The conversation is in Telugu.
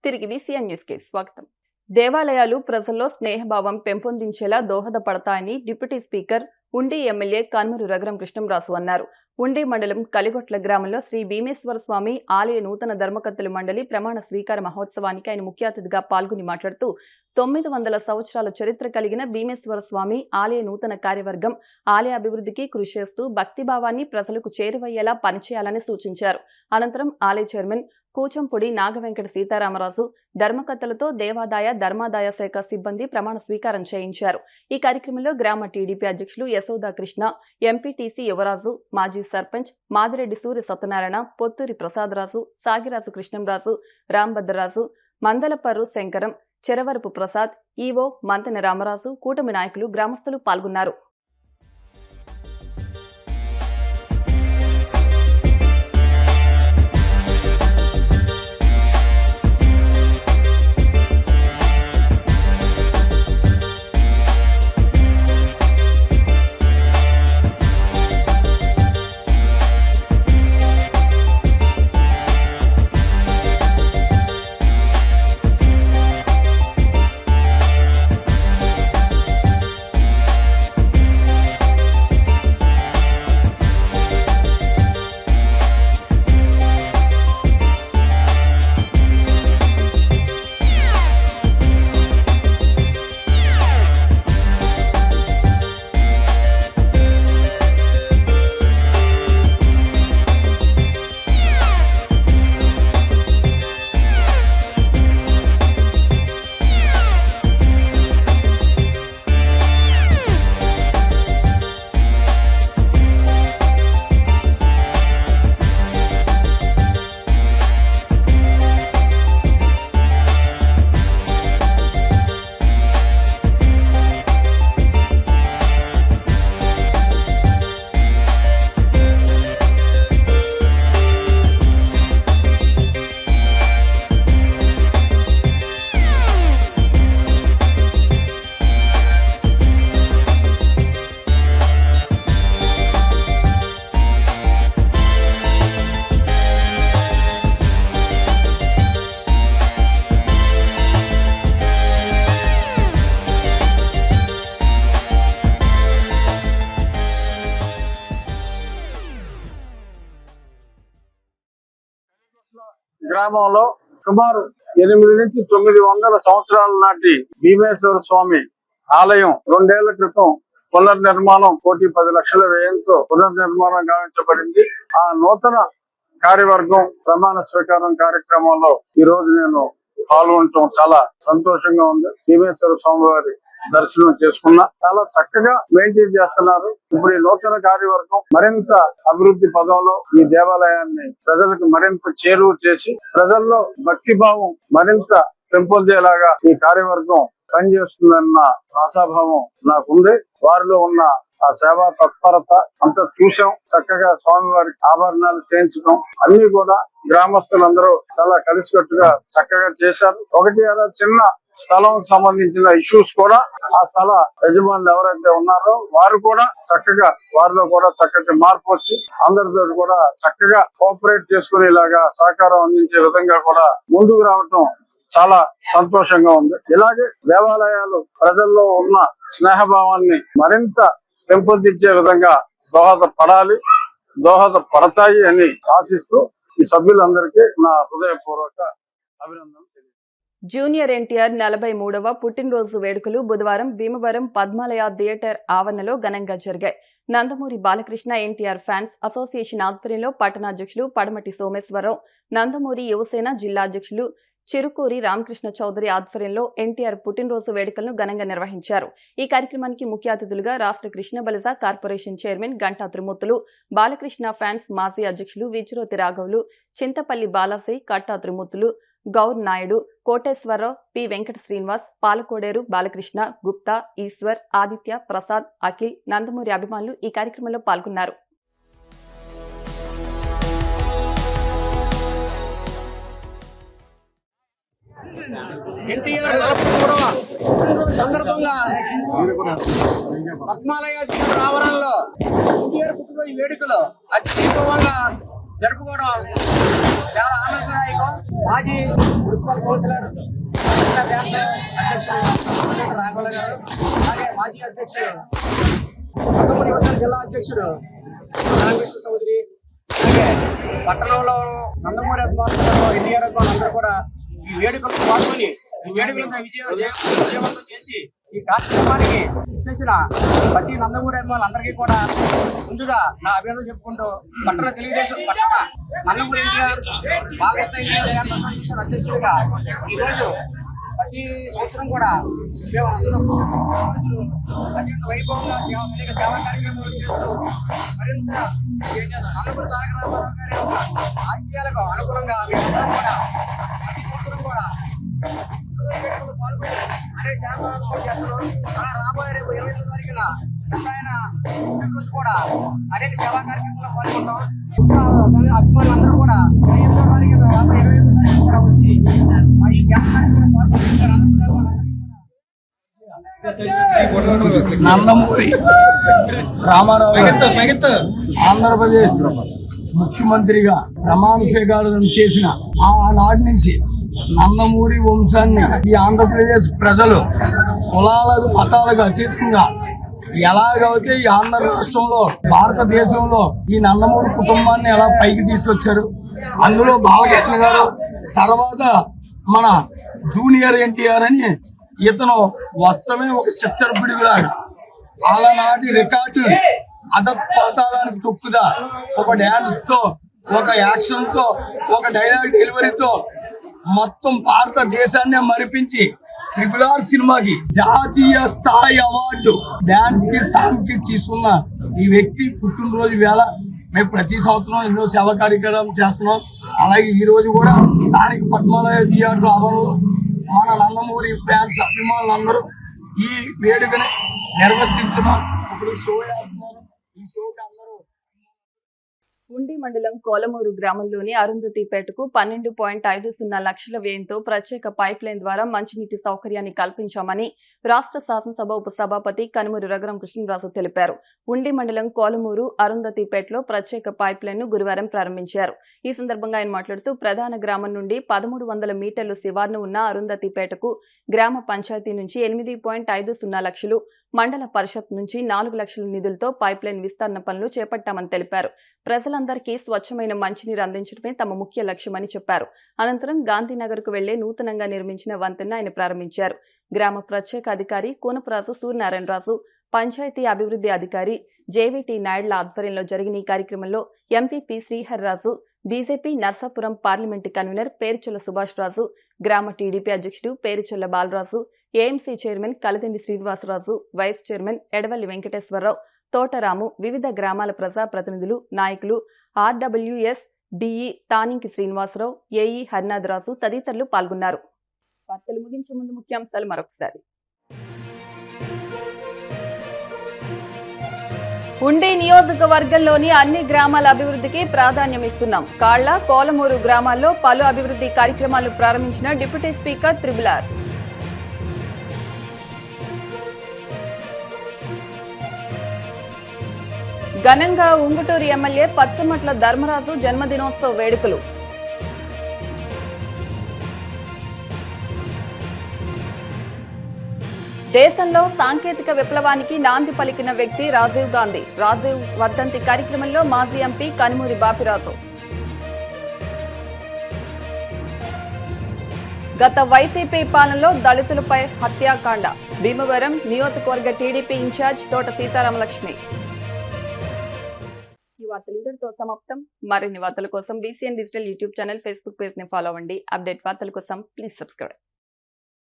తిరిగి VCN న్యూస్ కి స్వాగతం. దేవాలయాలు ప్రజల్లో స్నేహభావం పెంపొందించేలా దోహదపడతాయని డిప్యూటీ స్పీకర్ ఉండి ఎమ్మెల్యే కన్మూరు రఘురాం కృష్ణంరాజు అన్నారు. ఉండి మండలం కలిగొట్ల గ్రామంలో శ్రీ భీమేశ్వర స్వామి ఆలయ నూతన ధర్మకర్తల మండలి ప్రమాణ స్వీకార మహోత్సవానికి ఆయన ముఖ్య అతిథిగా పాల్గొని మాట్లాడుతూ 900 సంవత్సరాల చరిత్ర కలిగిన భీమేశ్వర స్వామి ఆలయ నూతన కార్యవర్గం ఆలయ అభివృద్ధికి కృషి చేస్తూ భక్తిభావాన్ని ప్రజలకు చేరువయ్యేలా పనిచేయాలని సూచించారు. అనంతరం ఆలయ చైర్మన్ కూచంపూడి నాగవెంకట సీతారామరాజు ధర్మకర్తలతో దేవాదాయ ధర్మాదాయ శాఖ సిబ్బంది ప్రమాణ స్వీకారం చేయించారు. ఈ కార్యక్రమంలో గ్రామ టీడీపీ అధ్యక్షులు యశోదా కృష్ణ, ఎంపీటీసీ యువరాజు, మాజీ సర్పంచ్ మాదిరెడ్డి సూర్య సత్యనారాయణ, పొత్తూరి ప్రసాదరాజు, సాగిరాజు కృష్ణంరాజు, రాంభద్రరాజు, మందలపర్రు శంకరం, చెరవరపు ప్రసాద్, ఈవో మంతెన రామరాజు, కూటమి నాయకులు, గ్రామస్తులు పాల్గొన్నారు. గ్రామంలో సుమారు 8 నుంచి 900 సంవత్సరాల నాటి భీమేశ్వర స్వామి ఆలయం 2 ఏళ్ల క్రితం పునర్నిర్మాణం 1,10,00,000 వ్యయంతో పునర్నిర్మాణం గావించబడింది. ఆ నూతన కార్యవర్గం ప్రమాణ స్వీకారం కార్యక్రమంలో ఈ రోజు నేను పాల్గొనటం చాలా సంతోషంగా ఉంది. భీమేశ్వర స్వామి వారి దర్శనం చేసుకున్నా. చాలా చక్కగా మెయింటైన్ చేస్తున్నారు. ఇప్పుడు ఈ నూతన కార్యవర్గం మరింత అభివృద్ధి పదంలో ఈ దేవాలయాన్ని ప్రజలకు మరింత చేరువ చేసి ప్రజల్లో భక్తి భావం మరింత పెంపొందేలాగా ఈ కార్యవర్గం పనిచేస్తుందన్న ఆశాభావం నాకుంది. వారిలో ఉన్న ఆ సేవా తత్పరత అంతా చూసాం. చక్కగా స్వామివారి ఆభరణాలు చేయించడం అన్ని కూడా గ్రామస్తులందరూ చాలా కలిసికట్టుగా చక్కగా చేశారు. ఒకటి అలా చిన్న స్థలం సంబంధించిన ఇష్యూస్ కూడా ఆ స్థల యజమానులు ఎవరైతే ఉన్నారో వారు కూడా చక్కగా వారిలో కూడా చక్కటి మార్పు వచ్చి అందరితో కూడా చక్కగా కోఆపరేట్ చేసుకునేలాగా సహకారం అందించే విధంగా కూడా ముందుకు రావటం చాలా సంతోషంగా ఉంది. ఇలాగే దేవాలయాలు ప్రజల్లో ఉన్న స్నేహభావాన్ని మరింత పెంపొందించే విధంగా దోహదపడతాయి అని ఆశిస్తూ ఈ సభ్యులందరికీ నా హృదయపూర్వక అభినందనలు. జూనియర్ ఎన్టీఆర్ 43వ పుట్టినరోజు వేడుకలు బుధవారం భీమవరం పద్మాలయ థియేటర్ ఆవరణలో ఘనంగా జరిగాయి. నందమూరి బాలకృష్ణ ఎన్టీఆర్ ఫ్యాన్స్ అసోసియేషన్ ఆధ్వర్యంలో పట్టణాధ్యక్షులు పడమటి సోమేశ్వరరావు, నందమూరి యువసేన జిల్లా అధ్యక్షులు చిరుకూరి రామకృష్ణ చౌదరి ఆధ్వర్యంలో ఎన్టీఆర్ పుట్టినరోజు వేడుకలను ఘనంగా నిర్వహించారు. ఈ కార్యక్రమానికి ముఖ్య అతిథులుగా రాష్ట్ర కృష్ణ బలిజ కార్పొరేషన్ చైర్మన్ గంటా త్రిమూర్తులు, బాలకృష్ణ ఫ్యాన్స్ మాజీ అధ్యక్షులు విజ్రోతి రాఘవులు, చింతపల్లి బాలాసి, కట్టా త్రిమూర్తులు, గౌర్ నాయుడు, కోటేశ్వరరావు, పి వెంకట శ్రీనివాస్, పాలకోడేరు బాలకృష్ణ, గుప్తా, ఈశ్వర్, ఆదిత్య, ప్రసాద్, అఖిల్, నందమూరి అభిమానులు ఈ కార్యక్రమంలో పాల్గొన్నారు. ఎన్టీఆర్ 43వ సందర్భంగా పద్మాలయ థియేటర్ ఆవరణలో ఎన్టీఆర్ పుట్టినరోజు వేడుకలు అత్యధికంగా జరుపుకోవడం చాలా ఆనందదాయకం. మాజీ మున్సిపల్ కౌన్సిలర్ అధ్యక్షుడు రాఘవల గారు, అలాగే మాజీ అధ్యక్షుడు జిల్లా అధ్యక్షుడు రామకృష్ణ చౌదరి, అలాగే పట్టణంలో నందమూరి అభిమానులు ఎన్టీఆర్ అభిమానులు అందరూ కూడా ఈ వేడుకలకు పాల్గొని ఈ వేడుకలను విజయవంతం చేసి ఈ కార్యక్రమానికి చేసిన ప్రతి నందమూరి అభిమానులు అందరికీ కూడా ముందుగా నా అభినందనలు చెప్పుకుంటూ పట్టణ తెలుగుదేశం పట్టణ నందమూరి ఎన్టీఆర్ బాలకృష్ణ ఎన్టీఆర్ అసోసియేషన్ అధ్యక్షుడిగా ఈరోజు ప్రతి సంవత్సరం కూడా మేము అందరం అత్యంత వైభవంగా అనేక సేవా కార్యక్రమాలు చేస్తూ మరింత నందమూరి తారక రామారావు గారి యొక్క ఆశయాలకు అనుగుణంగా మేమందరం కూడా ప్రతి సంవత్సరం కూడా పాల్గొని అనేక సేవా చేస్తున్నాం. అలా రాబోయే రేపు 28వ తారీఖున ఆయన రోజు కూడా అనేక సేవా కార్యక్రమాల్లో పాల్గొంటాం. అభిమానులందరూ కూడా 28వ తారీఖున రాబోయే 28వ తారీఖున కూడా వచ్చి ఈ సేవా కార్యక్రమంలో పాల్గొంటారు. నందమూరి రామారావు ఆంధ్రప్రదేశ్ ముఖ్యమంత్రిగా ప్రమాణ స్వీకారం చేసిన ఆనాటి నుంచి నందమూరి వంశాన్ని ఈ ఆంధ్రప్రదేశ్ ప్రజలు కులాలకు మతాలకు అతీతంగా ఎలాగైతే ఈ ఆంధ్ర రాష్ట్రంలో భారతదేశంలో ఈ నందమూరి కుటుంబాన్ని ఎలా పైకి తీసుకొచ్చారు, అందులో బాలకృష్ణ గారు తర్వాత మన జూనియర్ ఎన్టీఆర్ అని ఇతను వస్త్రమే ఒక చిచ్చరపిడిలాగా ఆలనాటి రికార్డు అధపాతాళానికి తొక్కుదా ఒక డ్యాన్స్ తో, ఒక యాక్షన్ తో, ఒక డైలాగ్ డెలివరీతో మొత్తం భారతదేశాన్నే మరిపించి RRR సినిమాకి జాతీయ స్థాయి అవార్డు డాన్స్ కి సాంగ్ కి తీసుకున్న ఈ వ్యక్తి పుట్టినరోజు వేళ మేము ప్రతి సంవత్సరం ఎన్నో సేవా కార్యక్రమం చేస్తున్నాం. అలాగే ఈ రోజు కూడా స్థానిక పద్మాలయ థియేటర్ ఆవరణలో మన నందమూరి ఫ్యాన్స్ అభిమానులందరూ ఈ వేడుకని నిర్వర్తించడం ఇప్పుడు షో చేస్తున్నారు. ఈ షోకి అందరూ ఉండి మండలం కోలమూరు గ్రామంలోని అరుంధతిపేటకు 12.50 లక్షల వ్యయంతో ప్రత్యేక పైప్ లైన్ ద్వారా మంచినీటి సౌకర్యాన్ని కల్పించామని రాష్ట్ర శాసనసభ ఉపసభాపతి కనుమూరి రఘురామ కృష్ణరాజు తెలిపారు. ఉండి మండలం కోలమూరు అరుంధతిపేటలో ప్రత్యేక పైప్ లైన్ ను గురువారం ప్రారంభించారు. ఈ సందర్భంగా ఆయన మాట్లాడుతూ ప్రధాన గ్రామం నుండి 1300 మీటర్లు శివార్ను ఉన్న అరుంధతిపేటకు గ్రామ పంచాయతీ నుంచి 8.50 లక్షలు, మండల పరిషత్ నుంచి 4 లక్షల నిధులతో పైప్ లైన్ విస్తరణ పనులు చేపట్టామని తెలిపారు. ప్రజలందరికీ స్వచ్ఛమైన మంచినీరు అందించడమే తమ ముఖ్య లక్ష్యమని చెప్పారు. అనంతరం గాంధీనగర్ కు వెళ్లే నూతనంగా నిర్మించిన వంతెన ఆయన ప్రారంభించారు. గ్రామ ప్రత్యేక అధికారి కూనపురాజు సూర్యనారాయణరాజు, పంచాయతీ అభివృద్ధి అధికారి జేవీటీ నాయుడుల ఆధ్వర్యంలో జరిగిన ఈ కార్యక్రమంలో MPP Sriharraju, BJP Narsapuram parliament convener Perucholla Subhash Raju, గ్రామ టీడీపీ అధ్యక్షుడు Perucholla Balaraju, AMC chairman Kaladandi Srinivasaraju, vice chairman Edavalli Venkateswararao, Thotaramu, వివిధ గ్రామాల ప్రజాప్రతినిధులు, నాయకులు, RWS DE Taninki Srinivasarao, AE Harinatharaju తదితరులు పాల్గొన్నారు. వార్తలు ముగించే ముందు ముఖ్యాంశాలు మరొకసారి. ఉండి నియోజకవర్గంలోని అన్ని గ్రామాల అభివృద్ధికి ప్రాధాన్యమిస్తున్నాం. కాళ్ల, కోలమూరు గ్రామాల్లో పలు అభివృద్ధి కార్యక్రమాలు ప్రారంభించిన డిప్యూటీ స్పీకర్ RRR. ఘనంగా ఉంగుటూరు ఎమ్మెల్యే పచ్చమట్ల ధర్మరాజు జన్మదినోత్సవ వేడుకలు. దేశంలో సాంకేతిక విప్లవానికి నాంది పలికిన వ్యక్తి రాజీవ్ గాంధీ. రాజీవ్ వర్ధంతి కార్యక్రమంలో మాజీ ఎంపీ కనుమూరి బాపిరాజు. గత వైసీపీ పాలనలో దళితులపై హత్యాకాండ. భీమవరం నియోజకవర్గ టీడీపీ ఇన్ఛార్జ్ తోట సీతారామలక్ష్మి. ఈ వార్తలు ఇంతటితో సమాప్తం. మరిన్ని వార్తల కోసం BCN digital YouTube channel, Facebook page ని ఫాలో అవ్వండి. అప్డేట్ వార్తల కోసం ప్లీజ్ సబ్స్క్రైబ్.